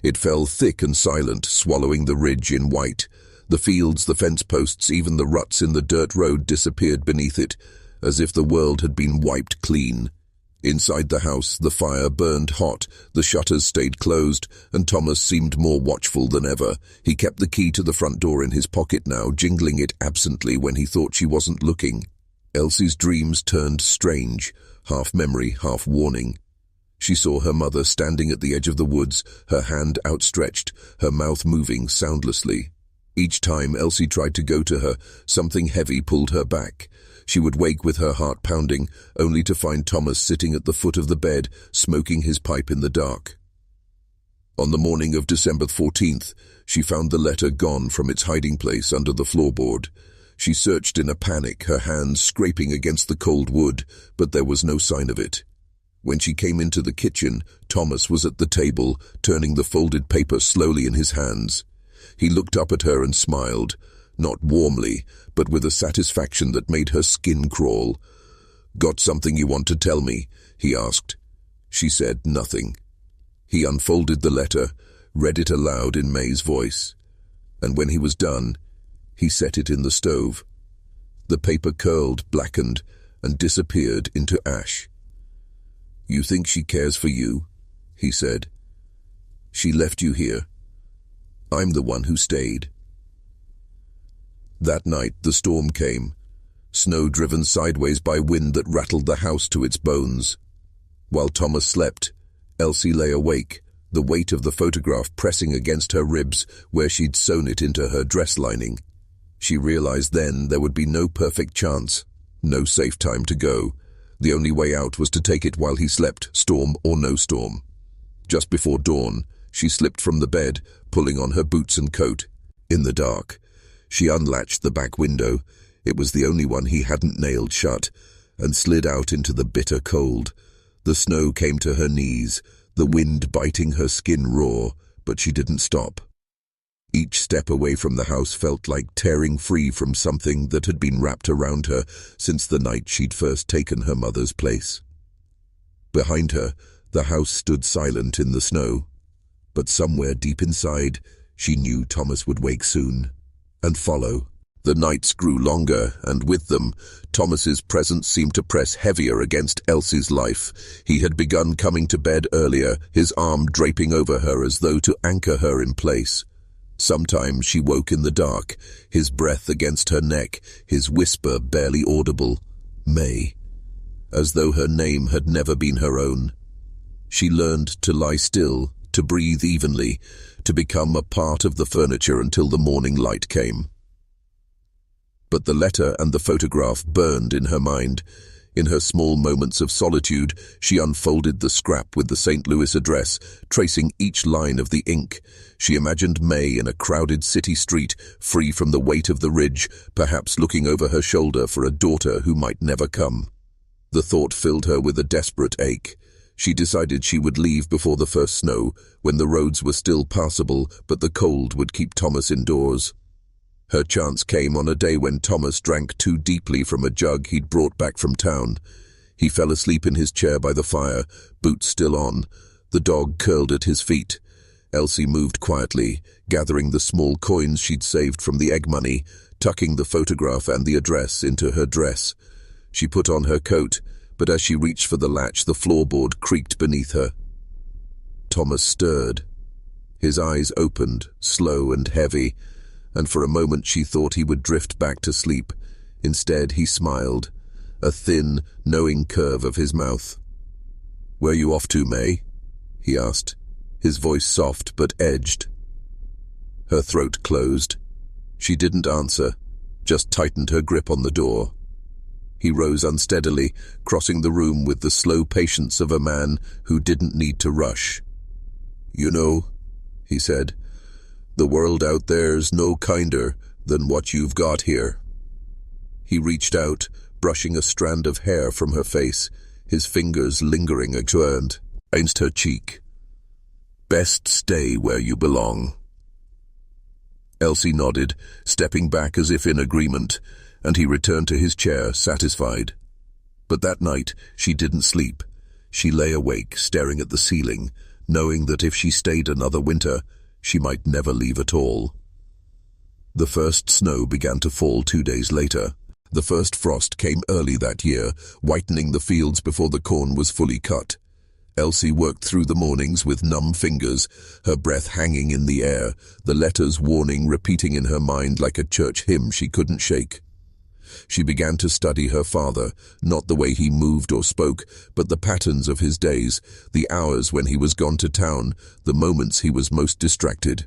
It fell thick and silent, swallowing the ridge in white. The fields, the fence posts, even the ruts in the dirt road disappeared beneath it, as if the world had been wiped clean. Inside the house, the fire burned hot, the shutters stayed closed, and Thomas seemed more watchful than ever. He kept the key to the front door in his pocket now, jingling it absently when he thought she wasn't looking. Elsie's dreams turned strange, half memory, half warning. She saw her mother standing at the edge of the woods, her hand outstretched, her mouth moving soundlessly. Each time Elsie tried to go to her, something heavy pulled her back. She would wake with her heart pounding, only to find Thomas sitting at the foot of the bed, smoking his pipe in the dark. On the morning of December 14th, she found the letter gone from its hiding place under the floorboard. She searched in a panic, her hands scraping against the cold wood, but there was no sign of it. When she came into the kitchen, Thomas was at the table, turning the folded paper slowly in his hands. He looked up at her and smiled, not warmly, but with a satisfaction that made her skin crawl. "Got something you want to tell me?" he asked. She said nothing. He unfolded the letter, read it aloud in May's voice, and when he was done, he set it in the stove. The paper curled, blackened, and disappeared into ash. "You think she cares for you?" he said. "She left you here. I'm the one who stayed." That night the storm came, snow driven sideways by wind that rattled the house to its bones. While Thomas slept, Elsie lay awake, the weight of the photograph pressing against her ribs where she'd sewn it into her dress lining. She realized then there would be no perfect chance, no safe time to go. The only way out was to take it while he slept, storm or no storm. Just before dawn, she slipped from the bed, pulling on her boots and coat. In the dark, she unlatched the back window, it was the only one he hadn't nailed shut, and slid out into the bitter cold. The snow came to her knees, the wind biting her skin raw, but she didn't stop. Each step away from the house felt like tearing free from something that had been wrapped around her since the night she'd first taken her mother's place. Behind her, the house stood silent in the snow, but somewhere deep inside, she knew Thomas would wake soon and follow. The nights grew longer, and with them, Thomas's presence seemed to press heavier against Elsie's life. He had begun coming to bed earlier, his arm draping over her as though to anchor her in place. Sometimes she woke in the dark, his breath against her neck, his whisper barely audible, "May," as though her name had never been her own. She learned to lie still, to breathe evenly, to become a part of the furniture until the morning light came. But the letter and the photograph burned in her mind. In her small moments of solitude, she unfolded the scrap with the St. Louis address, tracing each line of the ink. She imagined May in a crowded city street, free from the weight of the ridge, perhaps looking over her shoulder for a daughter who might never come. The thought filled her with a desperate ache. She decided she would leave before the first snow, when the roads were still passable, but the cold would keep Thomas indoors. Her chance came on a day when Thomas drank too deeply from a jug he'd brought back from town. He fell asleep in his chair by the fire, boots still on. The dog curled at his feet. Elsie moved quietly, gathering the small coins she'd saved from the egg money, tucking the photograph and the address into her dress. She put on her coat, but as she reached for the latch, the floorboard creaked beneath her. Thomas stirred. His eyes opened, slow and heavy, and for a moment she thought he would drift back to sleep. Instead, he smiled, a thin, knowing curve of his mouth. "Where you off to, May?" he asked, his voice soft but edged. Her throat closed. She didn't answer, just tightened her grip on the door. He rose unsteadily, crossing the room with the slow patience of a man who didn't need to rush. "You know," he said, "the world out there's no kinder than what you've got here." He reached out, brushing a strand of hair from her face, his fingers lingering against her cheek. "Best stay where you belong." Elsie nodded, stepping back as if in agreement, and he returned to his chair, satisfied. But that night, she didn't sleep. She lay awake, staring at the ceiling, knowing that if she stayed another winter, she might never leave at all. The first snow began to fall 2 days later. The first frost came early that year, whitening the fields before the corn was fully cut. Elsie worked through the mornings with numb fingers, her breath hanging in the air, the letter's warning repeating in her mind like a church hymn she couldn't shake. She began to study her father, not the way he moved or spoke, but the patterns of his days, the hours when he was gone to town, the moments he was most distracted.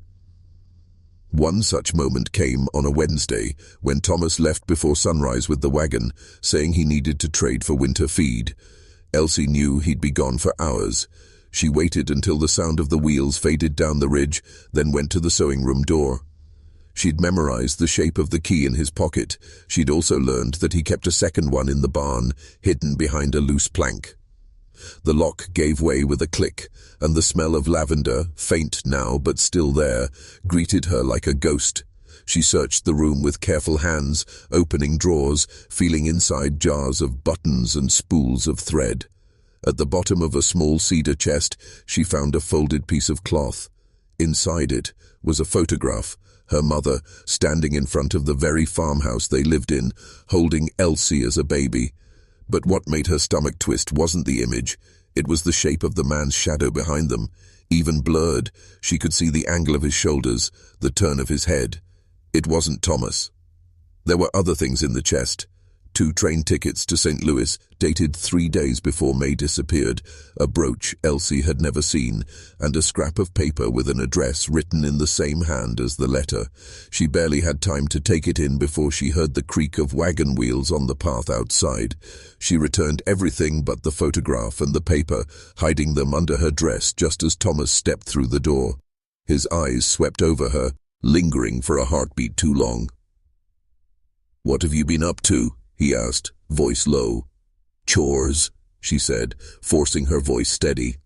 One such moment came on a Wednesday, when Thomas left before sunrise with the wagon, saying he needed to trade for winter feed. Elsie knew he'd be gone for hours. She waited until the sound of the wheels faded down the ridge, then went to the sewing room door. She'd memorized the shape of the key in his pocket. She'd also learned that he kept a second one in the barn, hidden behind a loose plank. The lock gave way with a click, and the smell of lavender, faint now but still there, greeted her like a ghost. She searched the room with careful hands, opening drawers, feeling inside jars of buttons and spools of thread. At the bottom of a small cedar chest, she found a folded piece of cloth. Inside it was a photograph, her mother standing in front of the very farmhouse they lived in, holding Elsie as a baby. But what made her stomach twist wasn't the image. It was the shape of the man's shadow behind them. Even blurred, she could see the angle of his shoulders, the turn of his head. It wasn't Thomas. There were other things in the chest. 2 train tickets to St. Louis, dated 3 days before May disappeared, a brooch Elsie had never seen, and a scrap of paper with an address written in the same hand as the letter. She barely had time to take it in before she heard the creak of wagon wheels on the path outside. She returned everything but the photograph and the paper, hiding them under her dress just as Thomas stepped through the door. His eyes swept over her, lingering for a heartbeat too long. "What have you been up to?" he asked, voice low. "Chores," she said, forcing her voice steady.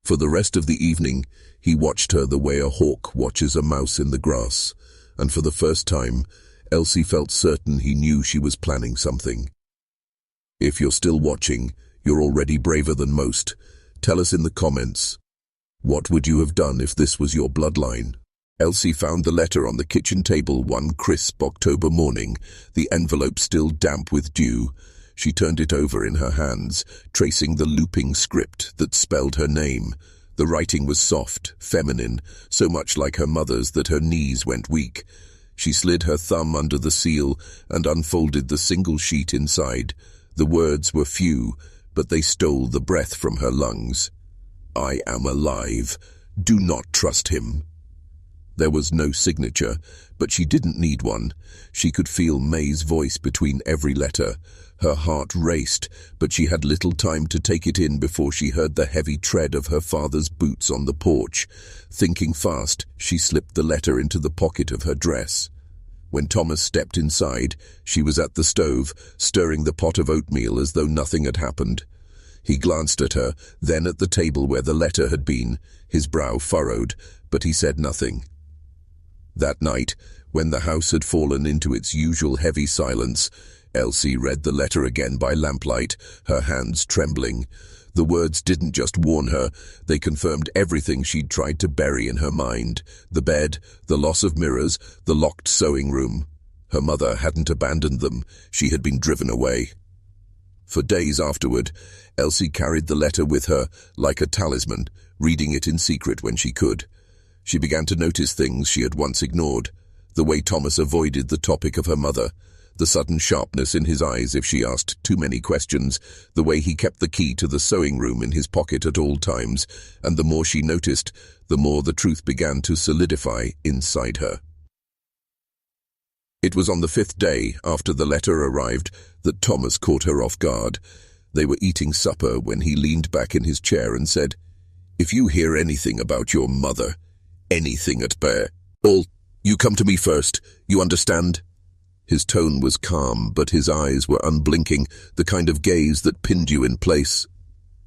For the rest of the evening, he watched her the way a hawk watches a mouse in the grass, and for the first time, Elsie felt certain he knew she was planning something. If you're still watching, you're already braver than most. Tell us in the comments. What would you have done if this was your bloodline? Elsie found the letter on the kitchen table one crisp October morning, the envelope still damp with dew. She turned it over in her hands, tracing the looping script that spelled her name. The writing was soft, feminine, so much like her mother's that her knees went weak. She slid her thumb under the seal and unfolded the single sheet inside. The words were few, but they stole the breath from her lungs. "I am alive. Do not trust him." There was no signature, but she didn't need one. She could feel May's voice between every letter. Her heart raced, but she had little time to take it in before she heard the heavy tread of her father's boots on the porch. Thinking fast, she slipped the letter into the pocket of her dress. When Thomas stepped inside, she was at the stove, stirring the pot of oatmeal as though nothing had happened. He glanced at her, then at the table where the letter had been, his brow furrowed, but he said nothing. That night, when the house had fallen into its usual heavy silence, Elsie read the letter again by lamplight, her hands trembling. The words didn't just warn her, they confirmed everything she'd tried to bury in her mind. The bed, the loss of mirrors, the locked sewing room. Her mother hadn't abandoned them, she had been driven away. For days afterward, Elsie carried the letter with her, like a talisman, reading it in secret when she could. She began to notice things she had once ignored. The way Thomas avoided the topic of her mother, the sudden sharpness in his eyes if she asked too many questions, the way he kept the key to the sewing room in his pocket at all times, and the more she noticed, the more the truth began to solidify inside her. It was on the 5th day after the letter arrived that Thomas caught her off guard. They were eating supper when he leaned back in his chair and said, "If you hear anything about your mother, anything all, you come to me first, you understand?" His tone was calm, but his eyes were unblinking, the kind of gaze that pinned you in place.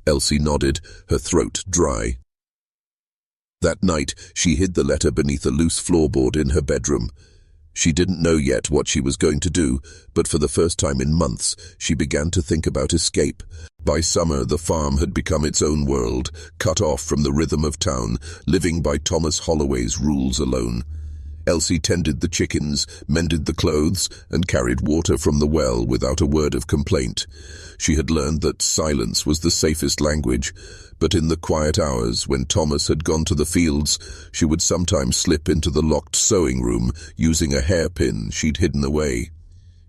Elsie nodded, her throat dry. That night, she hid the letter beneath a loose floorboard in her bedroom. She didn't know yet what she was going to do, but for the first time in months, she began to think about escape. By summer, the farm had become its own world, cut off from the rhythm of town, living by Thomas Holloway's rules alone. Elsie tended the chickens, mended the clothes, and carried water from the well without a word of complaint. She had learned that silence was the safest language, but in the quiet hours, when Thomas had gone to the fields, she would sometimes slip into the locked sewing room, using a hairpin she'd hidden away.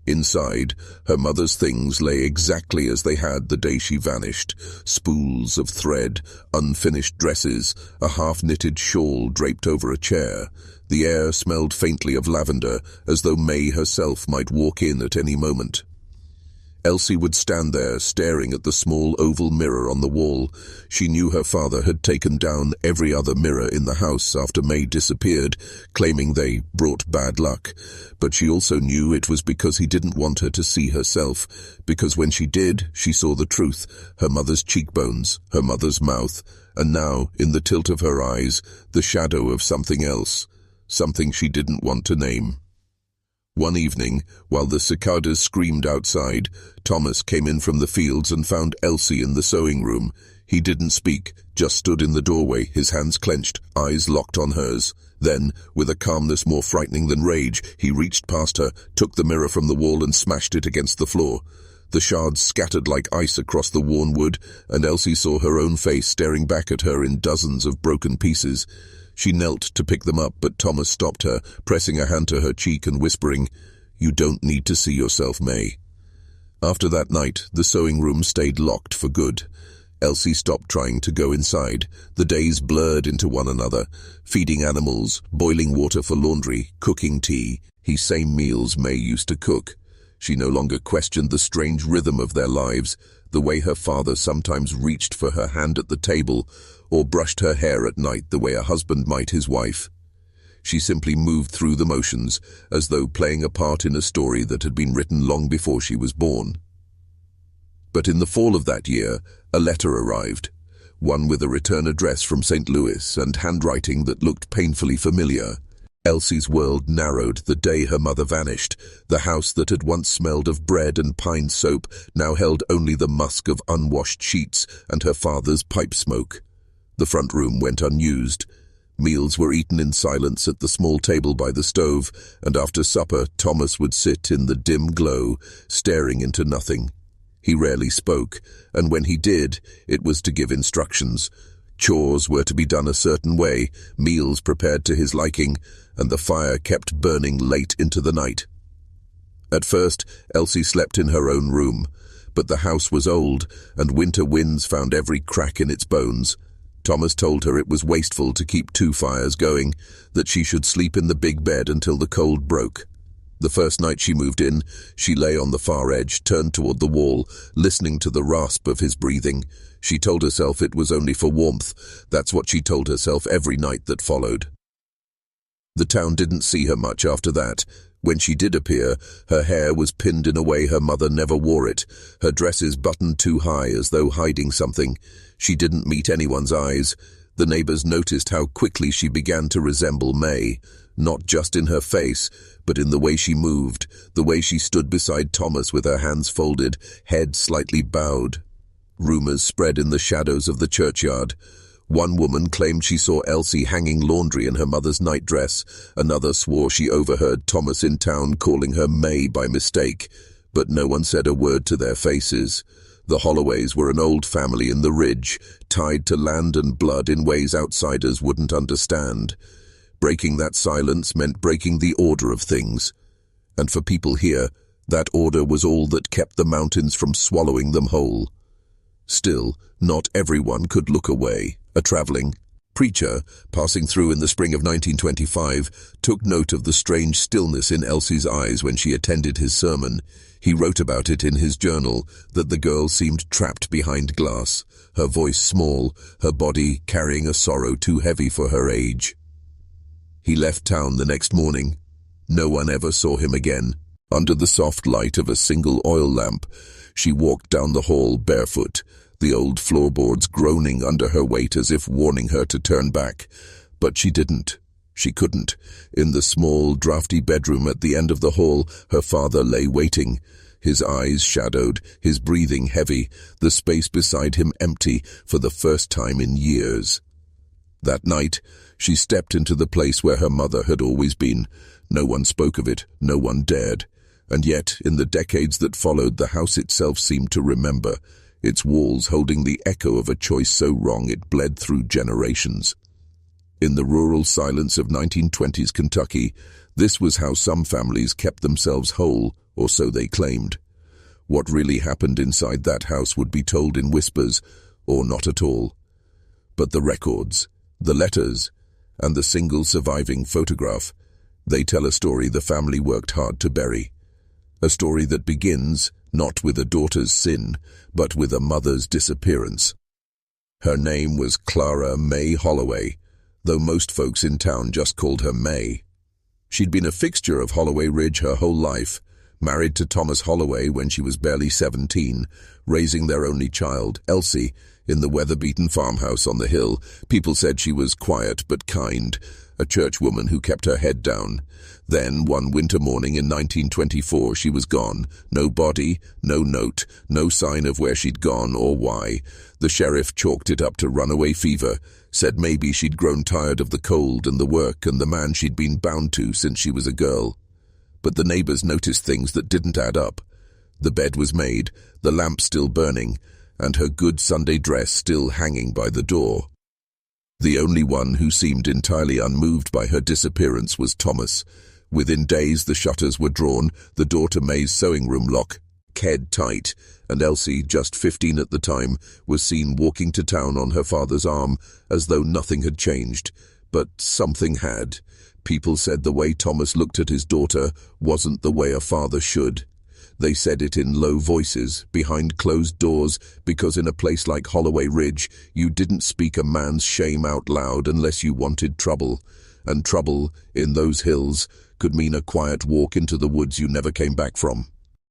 Inside, her mother's things lay exactly as they had the day she vanished. Spools of thread, unfinished dresses, a half-knitted shawl draped over a chair. The air smelled faintly of lavender, as though May herself might walk in at any moment. Elsie would stand there, staring at the small oval mirror on the wall. She knew her father had taken down every other mirror in the house after May disappeared, claiming they brought bad luck. But she also knew it was because he didn't want her to see herself, because when she did, she saw the truth, her mother's cheekbones, her mother's mouth, and now, in the tilt of her eyes, the shadow of something else, something she didn't want to name. One evening, while the cicadas screamed outside, Thomas came in from the fields and found Elsie in the sewing room. He didn't speak, just stood in the doorway, his hands clenched, eyes locked on hers. Then, with a calmness more frightening than rage, he reached past her, took the mirror from the wall and smashed it against the floor. The shards scattered like ice across the worn wood, and Elsie saw her own face staring back at her in dozens of broken pieces. She knelt to pick them up, but Thomas stopped her, pressing a hand to her cheek and whispering, "You don't need to see yourself, May." After that night, the sewing room stayed locked for good. Elsie stopped trying to go inside. The days blurred into one another, feeding animals, boiling water for laundry, cooking tea, these same meals May used to cook. She no longer questioned the strange rhythm of their lives, the way her father sometimes reached for her hand at the table, or brushed her hair at night the way a husband might his wife. She simply moved through the motions, as though playing a part in a story that had been written long before she was born. But in the fall of that year, a letter arrived, one with a return address from St. Louis and handwriting that looked painfully familiar. Elsie's world narrowed the day her mother vanished. The house that had once smelled of bread and pine soap now held only the musk of unwashed sheets and her father's pipe smoke. The front room went unused. Meals were eaten in silence at the small table by the stove, and after supper Thomas would sit in the dim glow, staring into nothing. He rarely spoke, and when he did, it was to give instructions. Chores were to be done a certain way, meals prepared to his liking, and the fire kept burning late into the night. At first, Elsie slept in her own room, but the house was old, and winter winds found every crack in its bones. Thomas told her it was wasteful to keep two fires going, that she should sleep in the big bed until the cold broke. The first night she moved in, she lay on the far edge, turned toward the wall, listening to the rasp of his breathing. She told herself it was only for warmth. That's what she told herself every night that followed. The town didn't see her much after that. When she did appear, her hair was pinned in a way her mother never wore it, her dresses buttoned too high as though hiding something. She didn't meet anyone's eyes. The neighbors noticed how quickly she began to resemble May, not just in her face, but in the way she moved, the way she stood beside Thomas with her hands folded, head slightly bowed. Rumors spread in the shadows of the churchyard. One woman claimed she saw Elsie hanging laundry in her mother's nightdress. Another swore she overheard Thomas in town calling her May by mistake, but no one said a word to their faces. The Holloways were an old family in the Ridge, tied to land and blood in ways outsiders wouldn't understand. Breaking that silence meant breaking the order of things. And for people here, that order was all that kept the mountains from swallowing them whole. Still, not everyone could look away. A traveling preacher, passing through in the spring of 1925, took note of the strange stillness in Elsie's eyes when she attended his sermon. He wrote about it in his journal, that the girl seemed trapped behind glass, her voice small, her body carrying a sorrow too heavy for her age. He left town the next morning. No one ever saw him again. Under the soft light of a single oil lamp, she walked down the hall barefoot, the old floorboards groaning under her weight as if warning her to turn back. But she didn't. She couldn't. In the small, drafty bedroom at the end of the hall, her father lay waiting. his eyes shadowed, his breathing heavy, the space beside him empty for the first time in years. That night, she stepped into the place where her mother had always been. No one spoke of it, no one dared. And yet, in the decades that followed, the house itself seemed to remember, its walls holding the echo of a choice so wrong it bled through generations. In the rural silence of 1920s Kentucky, this was how some families kept themselves whole, or so they claimed. What really happened inside that house would be told in whispers, or not at all. But the records, the letters, and the single surviving photograph, they tell a story the family worked hard to bury. A story that begins, not with a daughter's sin, but with a mother's disappearance. Her name was Clara May Holloway, though most folks in town just called her May. She'd been a fixture of Holloway Ridge her whole life, married to Thomas Holloway when she was barely 17, raising their only child, Elsie, in the weather-beaten farmhouse on the hill. People said she was quiet but kind, a churchwoman who kept her head down. Then, one winter morning in 1924, she was gone. No body, no note, no sign of where she'd gone or why. The sheriff chalked it up to runaway fever, said maybe she'd grown tired of the cold and the work and the man she'd been bound to since she was a girl. But the neighbors noticed things that didn't add up. The bed was made, the lamp still burning, and her good Sunday dress still hanging by the door. The only one who seemed entirely unmoved by her disappearance was Thomas. Within days the shutters were drawn, the door to May's sewing room lock keyed tight, and Elsie, just 15 at the time, was seen walking to town on her father's arm, as though nothing had changed. But something had. People said the way Thomas looked at his daughter wasn't the way a father should. They said it in low voices, behind closed doors, because in a place like Holloway Ridge, you didn't speak a man's shame out loud unless you wanted trouble. And trouble, in those hills, could mean a quiet walk into the woods you never came back from.